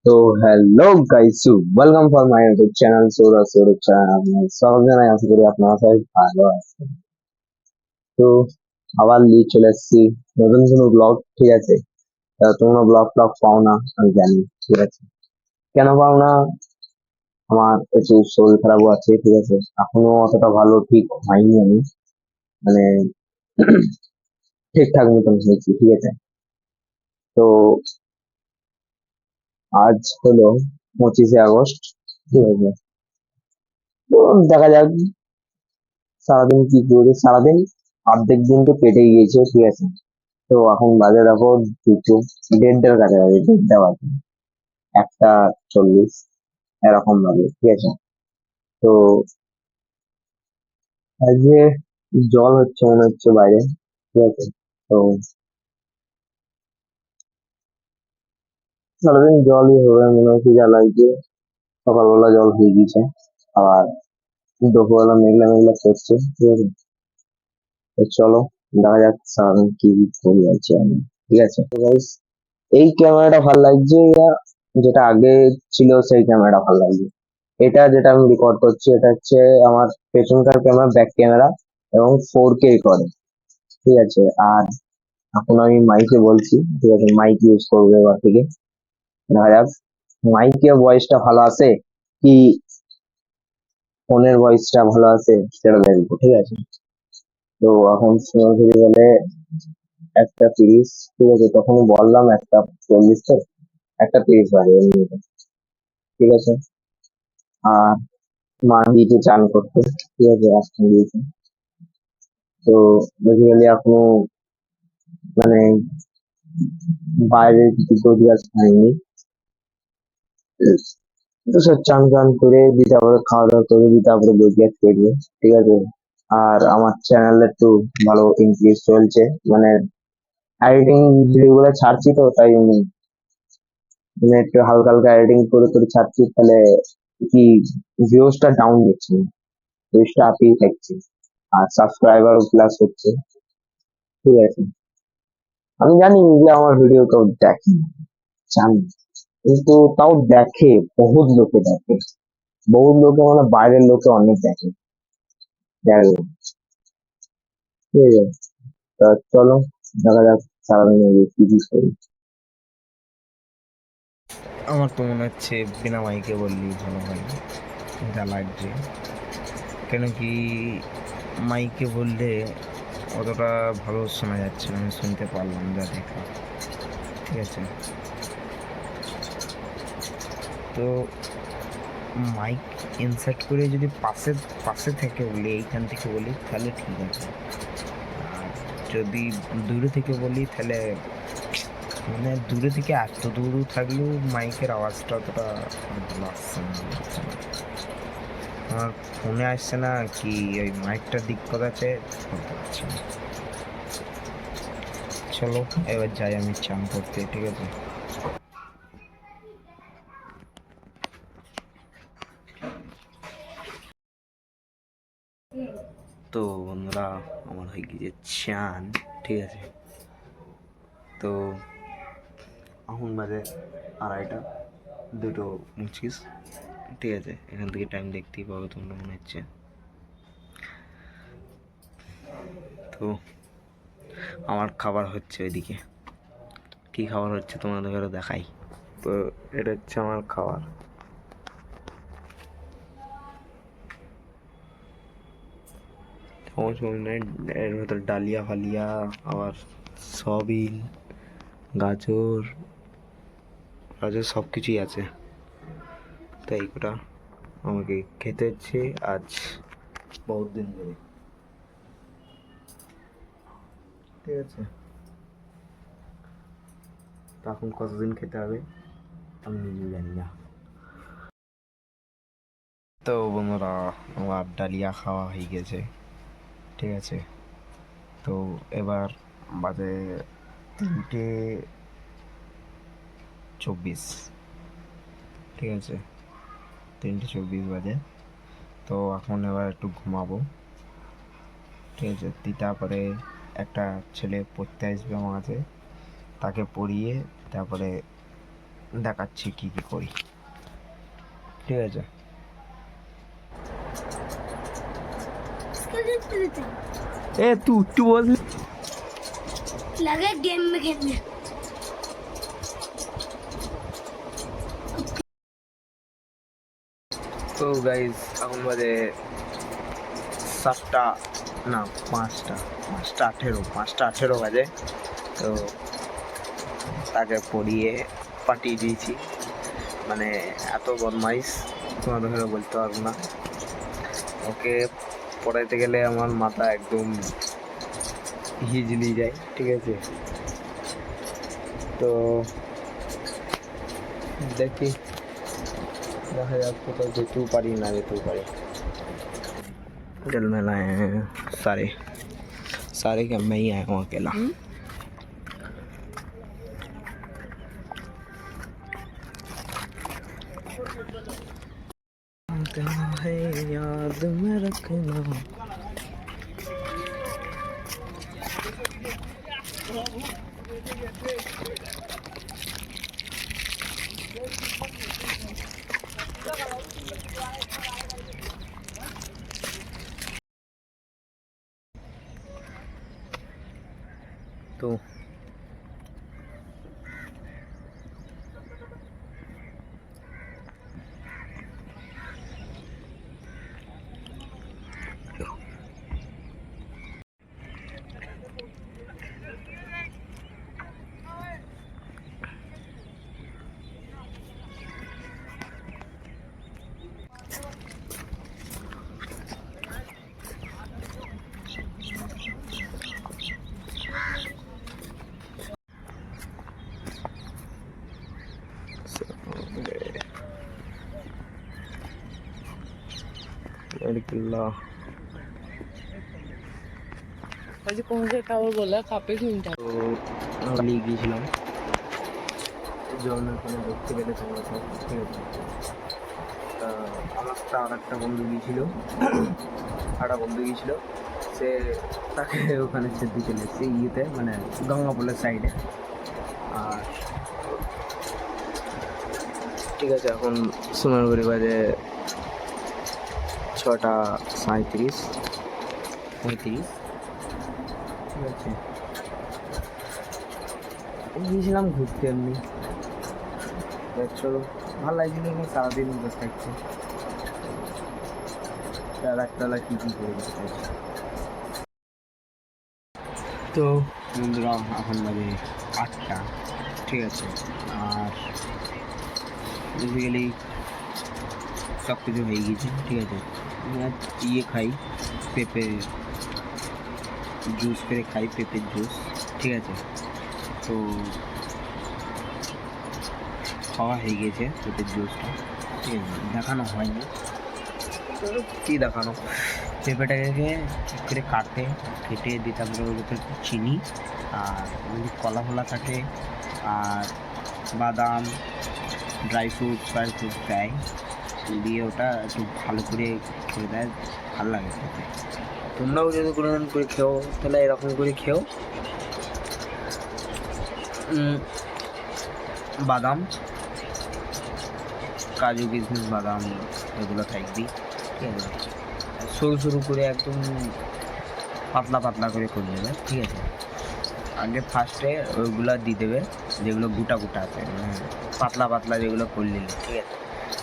তো hello guys, welcome for my YouTube channel Sourav channel. আপনার সব জানাই, আশা করি আপনারা সবাই ভালো আছেন। তো আবার নিয়ে চলে এসেছি নতুন কোনো ব্লগ। ঠিক আছে, তোমরা ব্লগ পাও না আমি জানি। ঠিক আছে, কেন পাও না? আমার একটু শরীর খারাপও আছে। ঠিক আছে, এখনো অতটা ভালো ঠিক হয়নি আমি, মানে ঠিকঠাক মতন হয়েছি। ঠিক আছে, তো আজ হলো 25শে আগস্ট। ঠিক আছে, তো দেখা যাক সারাদিন কি করি। সারাদিন অর্ধেক দিন তো কেটেই গিয়েছে। ঠিক আছে, তো এখন বাজে দেখো দুটো, দেড়টার কাছাকাছি, 1:30 বাজে, 1:40 এরকম বাজে। ঠিক আছে, তো আজকে জল হচ্ছে মনে হচ্ছে বাইরে। ঠিক আছে, তো সারাদিন জলই হবে মনে হচ্ছে, যা লাগছে। সকালবেলা জল হয়ে গেছে, আবার দুপুরবেলা মেঘলা মেঘলা করছে। ঠিক আছে, তো চলো দেখা যাক সারাদিন কি করি আছে আমি। ঠিক আছে, তো guys, এই ক্যামেরাটা ভালো লাগছে, যেটা আগে ছিল সেই ক্যামেরাটা ভালো লাগছে। এটা যেটা আমি রেকর্ড করছি, এটা হচ্ছে আমার পেছনকার ক্যামেরা, ব্যাক ক্যামেরা, এবং 4K করে। ঠিক আছে, আর এখন আমি মাইকে বলছি। ঠিক আছে, মাইক ইউজ করবো এবার থেকে। দেখা যাক মাইকে ভয়েসটা ভালো আসে কি ফোনের ভয়েসটা ভালো আসে, সেটা দেখবো। ঠিক আছে, তো এখন সময় ঘুরে গেলে 1:30। ঠিক আছে, তখন বললাম 1:40, তো 1:30 বাজে এমনিতে। ঠিক আছে, আর মা গিয়েছে চান করতে। ঠিক আছে, আসতে গিয়েছে। তো বেসিক্যালি এখনো মানে বাইরের কিছু গোছগাছ হয়নি। তো সব চান টান করে দিয়ে তারপরে খাওয়া দাওয়া করে দিয়ে তারপরে গোছগাছ করবে। ঠিক আছে, আর আমার চ্যানেলে একটু ভালো ইনক্রিজ চলছে, মানে এডিটিং ভিডিও গুলো ছাড়ছি, তো তাই মানে একটু হালকা হালকা এডিটিং করে করে ছাড়ছি। তাহলে কি ভিউজটা ডাউন দিচ্ছে না, ভিউজটা আপই থাকছে, আর সাবস্ক্রাইবারও প্লাস হচ্ছে। ঠিক আছে, আমি জানি যে আমার ভিডিও কেউ দেখে না, জানি, কিন্তু তাও দেখে, বহুত লোকে দেখে, বহুত লোকে মানে বাইরের লোকে অনেক দেখে। যাই হোক, ঠিক আছে, তা চলো দেখা যাক সারাদিন আগে কি কি করি। আমার তো মনে হচ্ছে বিনা মাইকে বললেই ভালো হয়, যা লাগছে। কেন কি মাইকে বললে অতটা ভালো শোনা যাচ্ছে না, আমি শুনতে পারলাম যা দেখলাম। ঠিক আছে, তো মাইক ইনসার্ট করে যদি পাশে পাশে থেকে বলি, এইখান থেকে বলি, তাহলে ঠিক আছে। আর যদি দূরে থেকে বলি, তাহলে মানে দূরে থেকে এত দূর থাকলেও মাইকের আওয়াজটা অতটা ভালো আসছে না আমার এখানে। আমার ফোনে আসছে না কি ওই মাইকটার দিক্কত আছে, বলতে পারছি না। চলো এবার যাই আমি চান করতে। ঠিক আছে, তো বন্ধুরা, আমার হয়ে গিয়েছে চান। ঠিক আছে, তো এখন বাজে 2:30, 2:25। ঠিক আছে, এখান থেকে টাইম দেখতেই পাবে তোমরা মনে হচ্ছে। তো আমার খাবার হচ্ছে ওইদিকে। কি খাবার হচ্ছে তোমাদের দেখাই। তো এটা হচ্ছে আমার খাবার। সমস্ত এর ভেতর ডালিয়া ফালিয়া, আবার সয়াবিন, গাজর গাজর সব কিছুই আছে। তাই এইটা আমাকে খেতে হচ্ছে আজ বহুত দিন ধরে। ঠিক আছে, তো এখন কতদিন খেতে হবে আমি নিজেও জানি না। তো বন্ধুরা, আমার ডালিয়া খাওয়া হয়ে গেছে। ঠিক আছে, তো এবার বাজে 3:24। ঠিক আছে, 3:24 বাজে। তো এখন এবার একটু ঘুমাবো। ঠিক আছে, তারপরে একটা ছেলে পড়তে আসবে আমার কাছে, তাকে পড়িয়ে তারপরে দেখাচ্ছি কি কি করি, ঠিক আছে? এ তুই বললি लगे गेम में खेलने। তো গাইজ এখন বাজে 7টা না 5টা 18 বাজে। তো তাকে পড়িয়ে পাঠিয়ে দিয়েছি, মানে এত বদমাইশ তোমাদের হয়ে বলতে পারবো না। ওকে পড়াইতে গেলে আমার মাথা একদম হিজলি যায়, ঠিক আছে? তো দেখি, দেখা যাক কোথাও যেতেও পারি না যেতেও পারি। कल मैं लाए हैं सारे क्या मैं ही आया हूँ अकेला। है याद में रखना। तो अजी कौन से टावर बोला कापे घूमता তো আমি গিয়েছিলাম জন্য কোনো দেখতে পেলে তোমরা সব, ঠিক আছে? আমার একটা আর একটা বন্ধু গিয়েছিল, সে তাকে ওখানে ছেড়ে চলে এসেছে ইয়েতে, মানে গঙ্গাপুলের সাইডে। আর ঠিক আছে, এখন সোনারপুরি বাজে 6:37, ঠিক আছে? গিয়েছিলাম ঘুরতে এমনি, চলো ভালো লাগছিল না, সারাদিন বসে থাকছে। রাতবেলা কী কী করে বসে থাকছে। তো বন্ধুরা এখন বাজে 8টা, ঠিক আছে? আর বেসিক্যালি সব কিছু হয়ে গিয়েছে, ঠিক আছে? ইয়ে খাই, পেঁপে জুস করে খাই, পেঁপের জুস, ঠিক আছে? তো খাওয়া হয়ে গেছে পেঁপের জুসটা, ঠিক আছে? দেখানো হয়নি, কী দেখানো, পেঁপেটাকে ঠিক করে কেটে দিতে হবে ওর ভিতরে চিনি, আর যদি কলা ফলা থাকে আর বাদাম ড্রাই ফ্রুটস দেয়, দিয়ে ওটা একটু ভালো করে খেয়ে দেয়, ভালো লাগে খেতে। তোমরাও যদি কোনো দিন করে খেও তাহলে এরকম করে খেও। বাদাম, কাজু কিশমিশ বাদাম এগুলো থাকবি, ঠিক আছে? সরু করে একদম পাতলা করে দেবে, ঠিক আছে? আগে ফার্স্টে ওইগুলো দিয়ে দেবে যেগুলো গোটা আছে, মানে পাতলা যেগুলো করে নিলে, ঠিক আছে?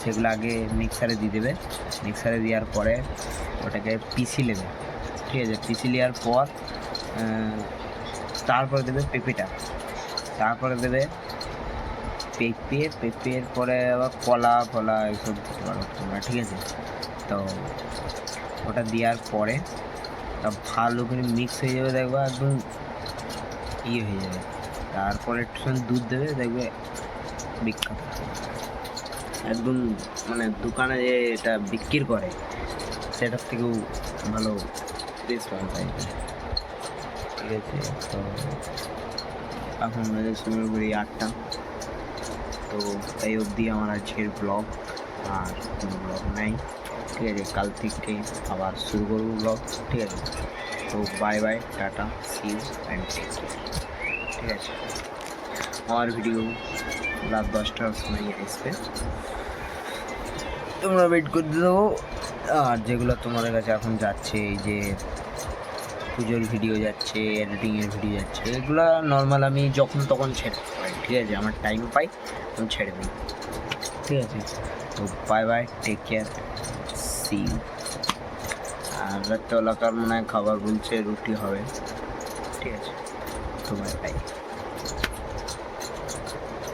সেগুলো আগে মিক্সারে দিয়ে দেবে, মিক্সারে দেওয়ার পরে ওটাকে পিষে নেবে, ঠিক আছে? পিষে নেওয়ার পর তারপরে দেবে পেঁপেটা, তারপরে দেবে পেঁপের পরে আবার কলা ফলা এইসব দিতে পারো তোমরা, ঠিক আছে? তো ওটা দেওয়ার পরে তা ভালো করে মিক্স হয়ে যাবে, দেখবে একদম ইয়ে হয়ে যাবে। তারপরে একটু সময় দুধ দেবে, দেখবে বিখ্যাত একদম, মানে দোকানে যে এটা বিক্রি করে সেটার থেকেও ভালো টেস্ট পাওয়া যায়, ঠিক আছে? তো এখন বাজে সোনারপুরি 8টা। তো এই অবধি আমার আজকের ব্লগ, আর কোনো ব্লগ নাই, ঠিক আছে? কাল থেকে আবার শুরু করবো ব্লগ, ঠিক আছে? তো bye tata, see you and take care, ঠিক আছে? আমার ভিডিও রাত 10টার সময় আসবে, তোমরা ওয়েট করে দেবো। আর যেগুলো তোমাদের কাছে এখন যাচ্ছে, এই যে পুজোর ভিডিও যাচ্ছে, এডিটিংয়ের ভিডিও যাচ্ছে, এগুলো নর্মাল আমি যখন তখন ছেড়ে দিতে পারি, ঠিক আছে? আমার টাইম পাই আমি ছেড়ে দিই, ঠিক আছে? তো bye bye, take care, see you. আর রাত্রেবেলাকার মনে হয় খাবার বলছে রুটি হবে, ঠিক আছে? তো বাই বাই।